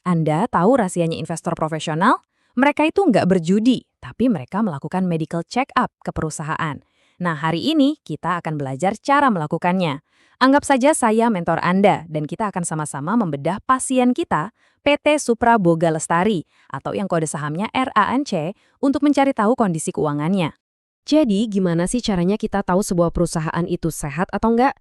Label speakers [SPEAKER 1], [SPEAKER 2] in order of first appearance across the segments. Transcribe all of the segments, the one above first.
[SPEAKER 1] Anda tahu rahasianya investor profesional? Mereka itu nggak berjudi, tapi mereka melakukan medical check-up ke perusahaan. Nah, hari ini kita akan belajar cara melakukannya. Anggap saja saya mentor Anda, dan kita akan sama-sama membedah pasien kita, PT Supra Boga Lestari, atau yang kode sahamnya RANC, untuk mencari tahu kondisi keuangannya.
[SPEAKER 2] Jadi, gimana sih caranya kita tahu sebuah perusahaan itu sehat atau enggak?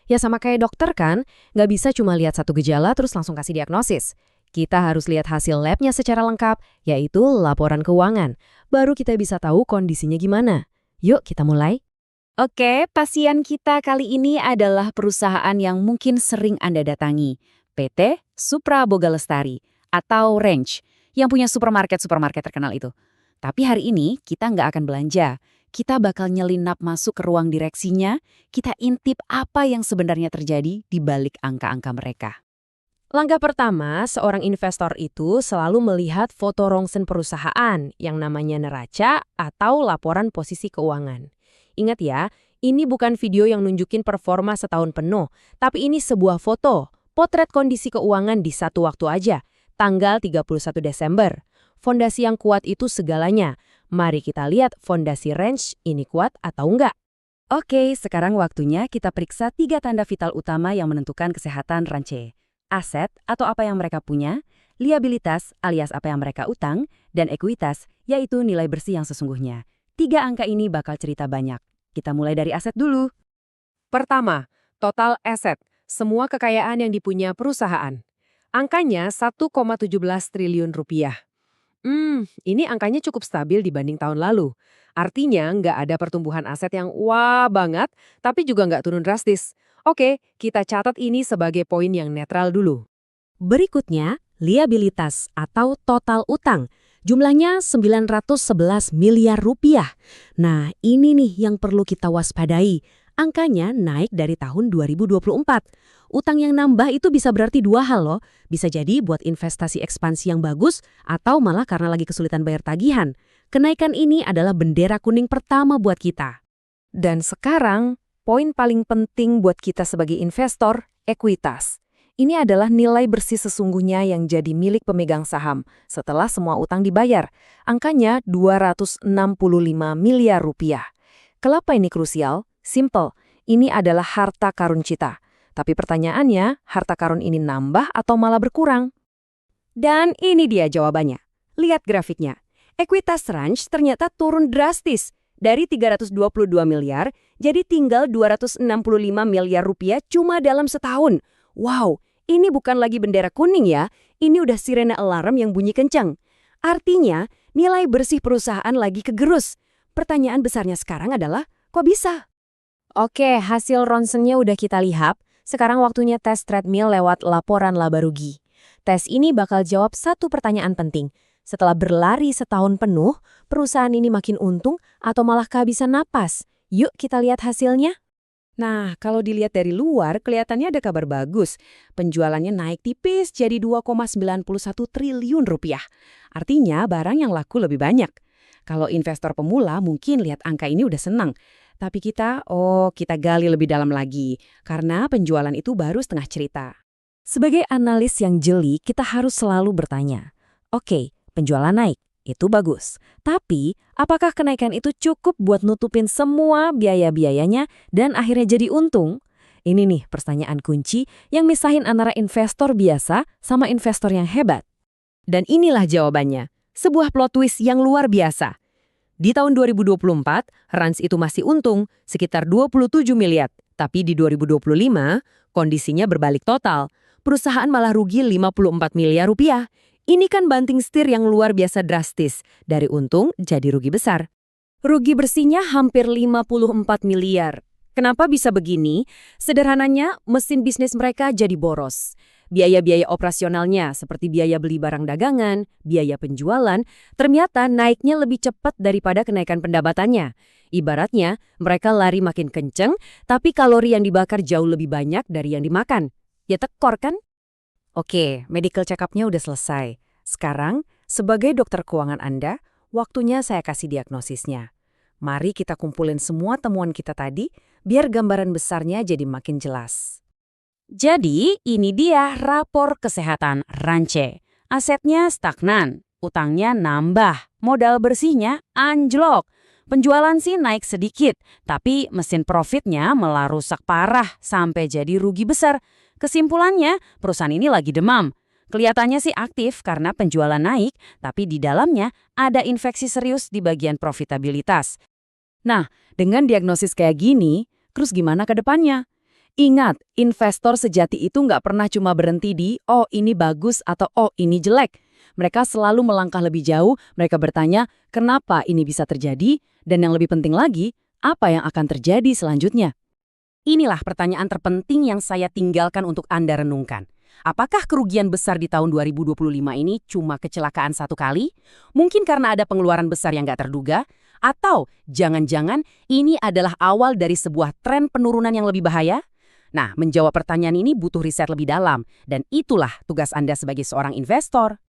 [SPEAKER 2] Ya sama kayak dokter kan, nggak bisa cuma lihat satu gejala terus langsung kasih diagnosis. Kita harus lihat hasil labnya secara lengkap, yaitu laporan keuangan. Baru kita bisa tahu kondisinya gimana. Yuk kita mulai.
[SPEAKER 1] Oke, pasien kita kali ini adalah perusahaan yang mungkin sering Anda datangi, PT Supra Boga Lestari, atau Range, yang punya supermarket terkenal itu. Tapi hari ini kita nggak akan belanja. Kita bakal nyelinap masuk ke ruang direksinya, kita intip apa yang sebenarnya terjadi di balik angka-angka mereka.
[SPEAKER 2] Langkah pertama, seorang investor itu selalu melihat foto rongsen perusahaan yang namanya neraca atau laporan posisi keuangan. Ingat ya, ini bukan video yang nunjukin performa setahun penuh, tapi ini sebuah foto, potret kondisi keuangan di satu waktu aja, tanggal 31 Desember. Fondasi yang kuat itu segalanya. Mari kita lihat fondasi Range ini kuat atau enggak.
[SPEAKER 1] Oke, sekarang waktunya kita periksa 3 tanda vital utama yang menentukan kesehatan Range. Aset atau apa yang mereka punya, liabilitas alias apa yang mereka utang, dan ekuitas yaitu nilai bersih yang sesungguhnya. 3 angka ini bakal cerita banyak. Kita mulai dari aset dulu.
[SPEAKER 2] Pertama, total aset, semua kekayaan yang dipunya perusahaan. Angkanya 1,17 triliun rupiah. Ini angkanya cukup stabil dibanding tahun lalu. Artinya nggak ada pertumbuhan aset yang wah banget, tapi juga nggak turun drastis. Oke, kita catat ini sebagai poin yang netral dulu. Berikutnya, liabilitas atau total utang. Jumlahnya 911 miliar rupiah. Nah, ini nih yang perlu kita waspadai. Angkanya naik dari tahun 2024. Utang yang nambah itu bisa berarti dua hal loh. Bisa jadi buat investasi ekspansi yang bagus atau malah karena lagi kesulitan bayar tagihan. Kenaikan ini adalah bendera kuning pertama buat kita.
[SPEAKER 1] Dan sekarang, poin paling penting buat kita sebagai investor, ekuitas. Ini adalah nilai bersih sesungguhnya yang jadi milik pemegang saham setelah semua utang dibayar. Angkanya 265 miliar rupiah. Kenapa ini krusial? Simple, ini adalah harta karun kita. Tapi pertanyaannya, harta karun ini nambah atau malah berkurang? Dan ini dia jawabannya. Lihat grafiknya. Ekuitas Range ternyata turun drastis. Dari 322 miliar, jadi tinggal 265 miliar rupiah cuma dalam setahun. Wow, ini bukan lagi bendera kuning ya, ini udah sirene alarm yang bunyi kencang. Artinya, nilai bersih perusahaan lagi kegerus. Pertanyaan besarnya sekarang adalah, kok bisa?
[SPEAKER 2] Oke, hasil ronsennya udah kita lihat. Sekarang waktunya tes treadmill lewat laporan laba rugi. Tes ini bakal jawab satu pertanyaan penting. Setelah berlari setahun penuh, perusahaan ini makin untung atau malah kehabisan napas? Yuk kita lihat hasilnya.
[SPEAKER 1] Nah, kalau dilihat dari luar, kelihatannya ada kabar bagus. Penjualannya naik tipis jadi 2,91 triliun rupiah. Artinya barang yang laku lebih banyak. Kalau investor pemula mungkin lihat angka ini udah senang. Tapi kita gali lebih dalam lagi. Karena penjualan itu baru setengah cerita. Sebagai analis yang jeli, kita harus selalu bertanya. Oke, penjualan naik. Itu bagus. Tapi, apakah kenaikan itu cukup buat nutupin semua biaya-biayanya dan akhirnya jadi untung? Ini nih pertanyaan kunci yang misahin antara investor biasa sama investor yang hebat. Dan inilah jawabannya. Sebuah plot twist yang luar biasa. Di tahun 2024, Range itu masih untung sekitar 27 miliar. Tapi di 2025, kondisinya berbalik total. Perusahaan malah rugi 54 miliar rupiah. Ini kan banting setir yang luar biasa drastis. Dari untung jadi rugi besar. Rugi bersihnya hampir 54 miliar. Kenapa bisa begini? Sederhananya, mesin bisnis mereka jadi boros. Biaya-biaya operasionalnya seperti biaya beli barang dagangan, biaya penjualan, ternyata naiknya lebih cepat daripada kenaikan pendapatannya. Ibaratnya, mereka lari makin kenceng, tapi kalori yang dibakar jauh lebih banyak dari yang dimakan. Ya tekor kan? Oke, medical check-up-nya udah selesai. Sekarang, sebagai dokter keuangan Anda, waktunya saya kasih diagnosisnya. Mari kita kumpulin semua temuan kita tadi, biar gambaran besarnya jadi makin jelas. Jadi, ini dia rapor kesehatan Ranche. Asetnya stagnan, utangnya nambah, modal bersihnya anjlok. Penjualan sih naik sedikit, tapi mesin profitnya malah rusak parah sampai jadi rugi besar. Kesimpulannya, perusahaan ini lagi demam. Kelihatannya sih aktif karena penjualan naik, tapi di dalamnya ada infeksi serius di bagian profitabilitas. Nah, dengan diagnosis kayak gini, terus gimana ke depannya? Ingat, investor sejati itu nggak pernah cuma berhenti di, oh ini bagus atau oh ini jelek. Mereka selalu melangkah lebih jauh, mereka bertanya, kenapa ini bisa terjadi? Dan yang lebih penting lagi, apa yang akan terjadi selanjutnya? Inilah pertanyaan terpenting yang saya tinggalkan untuk Anda renungkan. Apakah kerugian besar di tahun 2025 ini cuma kecelakaan satu kali? Mungkin karena ada pengeluaran besar yang nggak terduga? Atau jangan-jangan ini adalah awal dari sebuah tren penurunan yang lebih bahaya? Nah, menjawab pertanyaan ini butuh riset lebih dalam, dan itulah tugas Anda sebagai seorang investor.